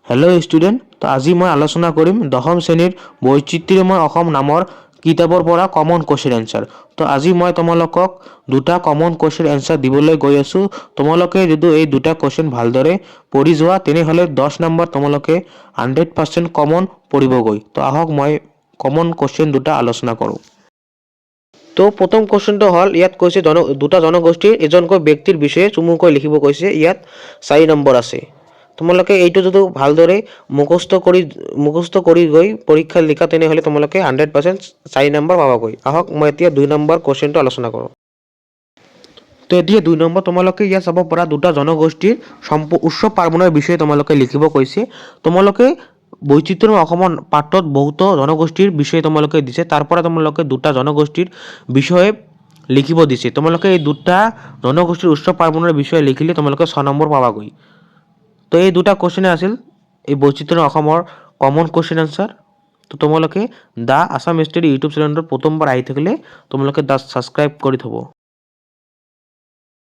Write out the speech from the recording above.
Hello' student, তো আজি মই আলোচনা কৰিম দশম শ্ৰেণীৰ বৈচিত্ৰ্যময় অসম নামৰ কিতাপৰ পৰা কমন কুৱেশ্যন এনচাৰ। তো আজি মই তোমালোকক দুটা কমন কুৱেশ্যন এনচাৰ দিবলৈ গৈ আছোঁ। তোমালোকে যদি এই দুটা কুৱেশ্যন ভালদৰে পঢ়ি যোৱা তেনেহ'লে 10 নম্বৰ তোমালোকে 100% কমন পৰিবগৈ। তো আহক মই কমন কুৱেশ্যন দুটা আলোচনা কৰোঁ। তো প্ৰথম কুৱেশ্যনটো হ'ল, ইয়াত কৈছে দুটা জনগোষ্ঠীৰ এজনকৈ ব্যক্তিৰ বিষয়ে চমুকৈ লিখিব কৈছে। ইয়াত 4 নম্বৰ আছে। তোমালোকে এইটো যদি ভালদৰে মুখস্থ কৰি গৈ পৰীক্ষাত লিখা তেনেহ'লে তোমালোকে 100% 4 নম্বৰ পাবাগৈ। আহক মই এতিয়া 2 নম্বৰ কুৱেশ্যনটো আলোচনা কৰোঁ। তো এতিয়া 2 নম্বৰ তোমালোকে ইয়াত চাব পৰা দুটা জনগোষ্ঠীৰ উৎসৱ পাৰ্বণৰ বিষয়ে তোমালোকে লিখিব কৈছে। তোমালোকে বৈচিত্ৰ্যময় অসমৰ পাঠত বহুতো জনগোষ্ঠীৰ বিষয়ে তোমালোকে দিছে, তাৰ পৰা তোমালোকে দুটা জনগোষ্ঠীৰ বিষয়ে লিখিব দিছে। তোমালোকে এই দুটা জনগোষ্ঠীৰ উৎসৱ পাৰ্বণৰ বিষয়ে লিখিলে তোমালোকে 6 নম্বৰ পাবাগৈ। তো এই দুটা কুৱেশ্যনে আছিল এই বৈচিত্ৰ্যময় অসমৰ কমন কুৱেশ্যন আনচাৰ। তো তোমালোকে দ্য আছাম হিষ্ট্ৰী ইউটিউব চেনেলটো প্ৰথমবাৰ আহি থাকিলে তোমালোকে ছাবস্ক্ৰাইব কৰি থ'ব।